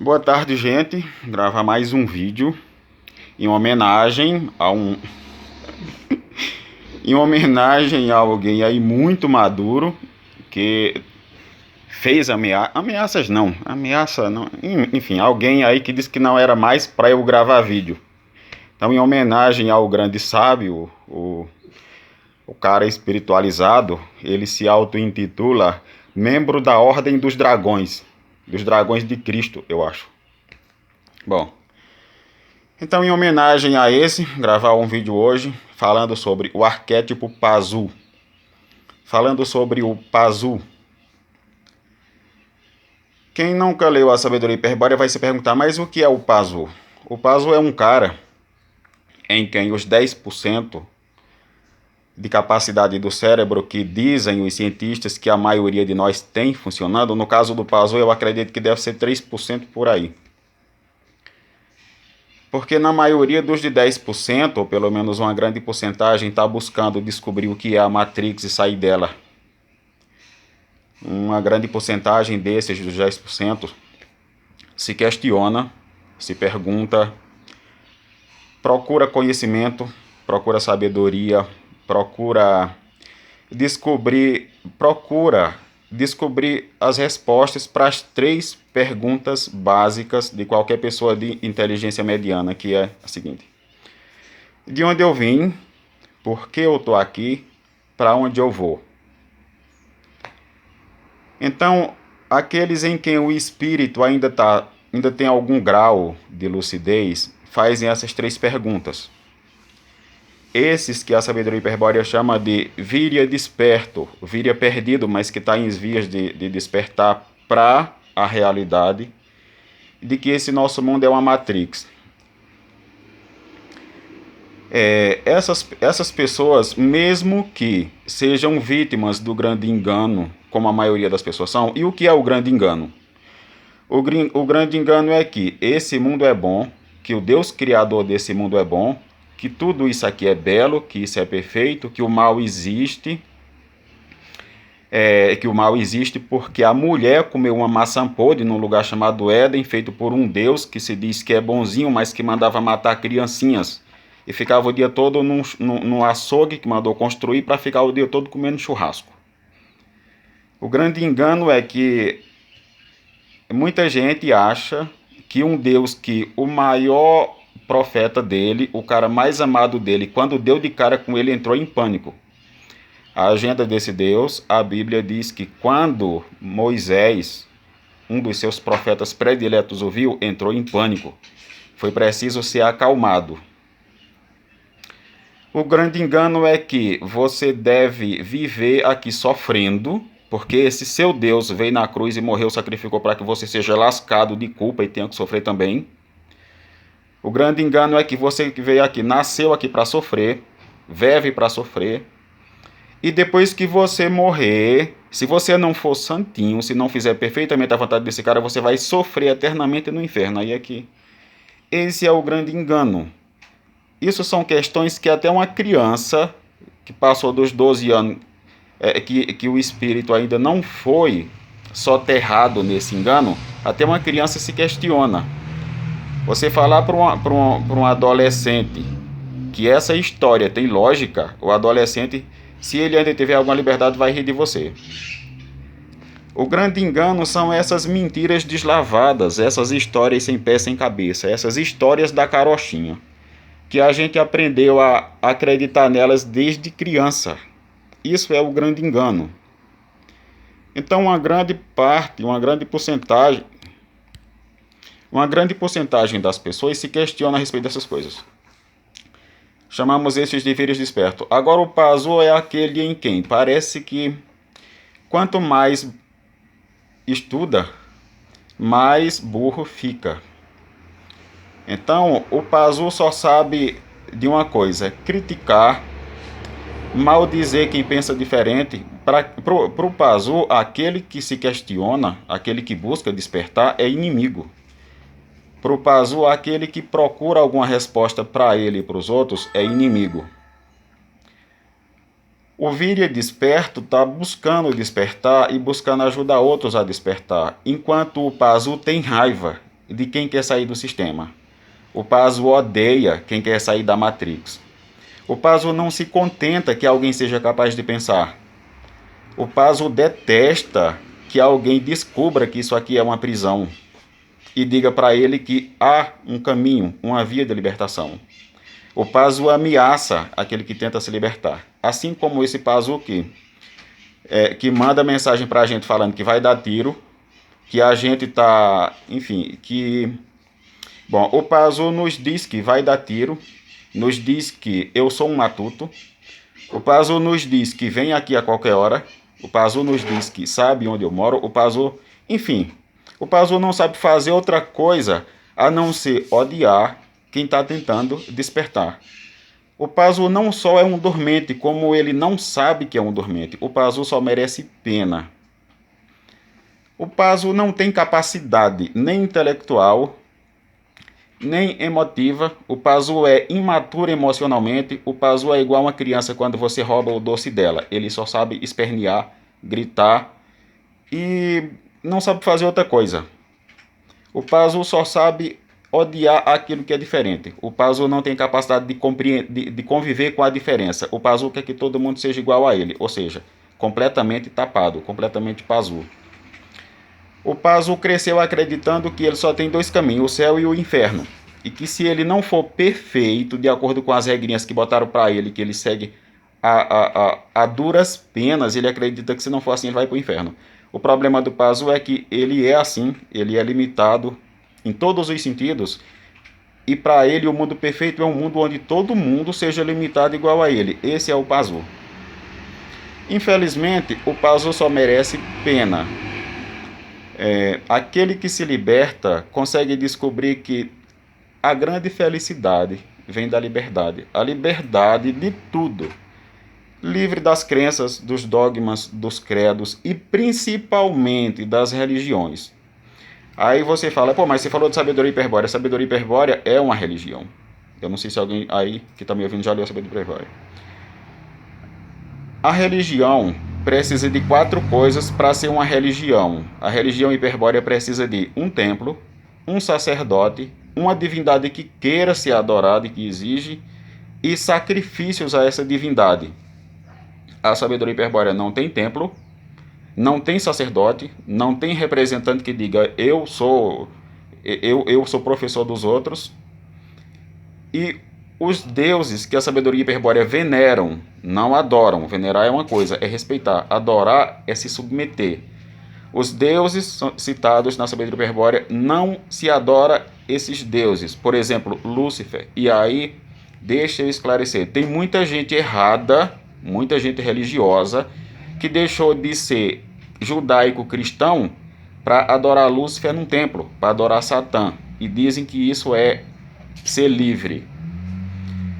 Boa tarde, gente. Gravar mais um vídeo em homenagem a alguém aí muito maduro que fez ameaças não, enfim, alguém aí que disse que não era mais para eu gravar vídeo. Então, em homenagem ao grande sábio, o cara espiritualizado, ele se auto-intitula membro da Ordem dos Dragões de Cristo, eu acho. Bom, então, em homenagem a esse, gravar um vídeo hoje falando sobre o arquétipo Pazu. Falando sobre o Pazu. Quem nunca leu a Sabedoria Hiperbórea vai se perguntar, mas o que é o Pazu? O Pazu é um cara em quem os 10% de capacidade do cérebro que dizem os cientistas que a maioria de nós tem funcionando, no caso do Pazu eu acredito que deve ser 3% por aí. Porque na maioria dos de 10%, ou pelo menos uma grande porcentagem, está buscando descobrir o que é a Matrix e sair dela. Uma grande porcentagem desses, dos 10%, se questiona, se pergunta, procura conhecimento, procura sabedoria, procura descobrir as respostas para as 3 perguntas básicas de qualquer pessoa de inteligência mediana, que é a seguinte: de onde eu vim, por que eu estou aqui, para onde eu vou? Então, aqueles em quem o espírito ainda tem algum grau de lucidez, fazem essas 3 perguntas. Esses que a sabedoria hiperbórea chama de víria desperto, víria perdido, mas que está em vias de despertar para a realidade de que esse nosso mundo é uma Matrix. Essas pessoas, mesmo que sejam vítimas do grande engano, como a maioria das pessoas são, e o que é o grande engano? O grande engano é que esse mundo é bom, que o Deus criador desse mundo é bom, que tudo isso aqui é belo, que isso é perfeito, que o mal existe, porque a mulher comeu uma maçã podre num lugar chamado Éden, feito por um Deus que se diz que é bonzinho, mas que mandava matar criancinhas, e ficava o dia todo num açougue que mandou construir para ficar o dia todo comendo churrasco. O grande engano é que muita gente acha que um Deus que o maior profeta dele, o cara mais amado dele, quando deu de cara com ele, entrou em pânico. A agenda desse Deus, a Bíblia diz que quando Moisés, um dos seus profetas prediletos, o viu, entrou em pânico. Foi preciso ser acalmado. O grande engano é que você deve viver aqui sofrendo, porque esse seu Deus veio na cruz e morreu, sacrificou para que você seja lascado de culpa e tenha que sofrer também. O grande engano é que você que veio aqui, nasceu aqui para sofrer, vive para sofrer, e depois que você morrer, se você não for santinho, se não fizer perfeitamente a vontade desse cara, você vai sofrer eternamente no inferno. Aí é que esse é o grande engano. Isso são questões que até uma criança que passou dos 12 anos, que o espírito ainda não foi soterrado nesse engano, até uma criança se questiona. Você falar para um adolescente que essa história tem lógica, o adolescente, se ele ainda tiver alguma liberdade, vai rir de você. O grande engano são essas mentiras deslavadas, essas histórias sem pé, sem cabeça, essas histórias da carochinha, que a gente aprendeu a acreditar nelas desde criança. Isso é o grande engano. Então, uma grande porcentagem das pessoas se questiona a respeito dessas coisas. Chamamos esses de vírios despertos. Agora, o Pazu é aquele em quem parece que quanto mais estuda, mais burro fica. Então, o Pazu só sabe de uma coisa: criticar, maldizer quem pensa diferente. Para o Pazu, aquele que se questiona, aquele que busca despertar, é inimigo. Para o Pazu, aquele que procura alguma resposta para ele e para os outros é inimigo. O Víria desperto está buscando despertar e buscando ajudar outros a despertar, enquanto o Pazu tem raiva de quem quer sair do sistema. O Pazu odeia quem quer sair da Matrix. O Pazu não se contenta que alguém seja capaz de pensar. O Pazu detesta que alguém descubra que isso aqui é uma prisão e diga para ele que há um caminho, uma via de libertação. O Pazu ameaça aquele que tenta se libertar. Assim como esse Pazu que manda mensagem para a gente falando que vai dar tiro, que a gente está, enfim, que... Bom, o Pazu nos diz que vai dar tiro, nos diz que eu sou um matuto, o Pazu nos diz que vem aqui a qualquer hora, o Pazu nos diz que sabe onde eu moro, o Pazu, enfim, o Pazu não sabe fazer outra coisa a não ser odiar quem está tentando despertar. O Pazu não só é um dormente, como ele não sabe que é um dormente. O Pazu só merece pena. O Pazu não tem capacidade nem intelectual, nem emotiva. O Pazu é imaturo emocionalmente. O Pazu é igual uma criança quando você rouba o doce dela. Ele só sabe espernear, gritar e não sabe fazer outra coisa. O Pazu só sabe odiar aquilo que é diferente. O Pazu não tem capacidade de conviver com a diferença. O Pazu quer que todo mundo seja igual a ele, ou seja, completamente tapado, completamente Pazu. O Pazu cresceu acreditando que ele só tem dois caminhos, o céu e o inferno. E que se ele não for perfeito, de acordo com as regrinhas que botaram para ele, que ele segue a duras penas, ele acredita que se não for assim ele vai para o inferno. O problema do Pazu é que ele é assim, ele é limitado em todos os sentidos, e para ele o mundo perfeito é um mundo onde todo mundo seja limitado igual a ele. Esse é o Pazu. Infelizmente, o Pazu só merece pena. Aquele que se liberta consegue descobrir que a grande felicidade vem da liberdade. A liberdade de tudo. Livre das crenças, dos dogmas, dos credos e principalmente das religiões. Aí você fala, pô, mas você falou de sabedoria hiperbórea. Sabedoria hiperbórea é uma religião. Eu não sei se alguém aí que está me ouvindo já leu a sabedoria hiperbórea. A religião precisa de 4 coisas para ser uma religião. A religião hiperbórea precisa de um templo, um sacerdote, uma divindade que queira ser adorada e que exige, e sacrifícios a essa divindade. A sabedoria hiperbórea não tem templo, não tem sacerdote, não tem representante que diga eu sou professor dos outros. E os deuses que a sabedoria hiperbórea veneram, não adoram. Venerar é uma coisa, é respeitar. Adorar é se submeter. Os deuses citados na sabedoria hiperbórea não se adora esses deuses. Por exemplo, Lúcifer. E aí, deixa eu esclarecer. Tem muita gente errada, muita gente religiosa, que deixou de ser judaico-cristão para adorar Lúcifer num templo, para adorar Satã. E dizem que isso é ser livre.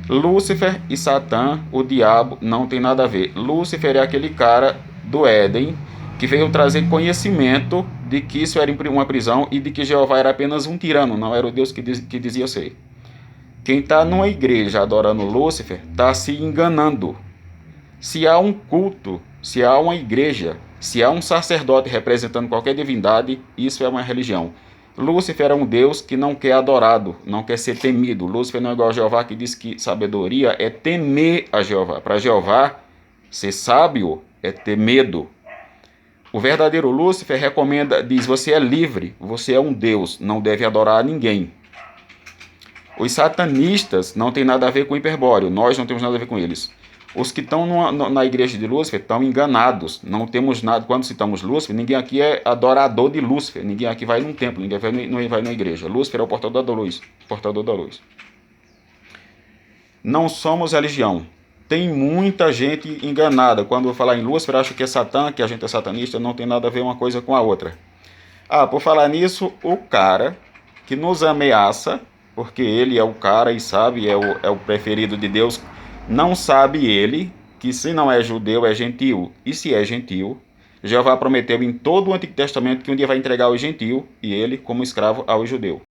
Lúcifer e Satã, o diabo, não tem nada a ver. Lúcifer é aquele cara do Éden que veio trazer conhecimento de que isso era uma prisão e de que Jeová era apenas um tirano, não era o Deus que dizia ser. Quem está numa igreja adorando Lúcifer está se enganando. Se há um culto, se há uma igreja, se há um sacerdote representando qualquer divindade, isso é uma religião. Lúcifer é um Deus que não quer adorado, não quer ser temido. Lúcifer não é igual a Jeová, que diz que sabedoria é temer a Jeová. Para Jeová, ser sábio é ter medo. O verdadeiro Lúcifer recomenda, diz, você é livre, você é um Deus, não deve adorar a ninguém. Os satanistas não têm nada a ver com o hiperbóreo, nós não temos nada a ver com eles. Os que estão na igreja de Lúcifer estão enganados, não temos nada. Quando citamos Lúcifer, ninguém aqui é adorador de Lúcifer, ninguém aqui vai num templo, ninguém vai na igreja. Lúcifer é o portador da luz, portador da luz. Não somos religião. Tem muita gente enganada. Quando eu falar em Lúcifer, acho que é Satã, que a gente é satanista, não tem nada a ver uma coisa com a outra. Por falar nisso, o cara que nos ameaça, porque ele é o cara e sabe, é o preferido de Deus, não sabe ele que se não é judeu é gentil. E se é gentil, Jeová prometeu em todo o Antigo Testamento que um dia vai entregar os gentios e ele como escravo ao judeu.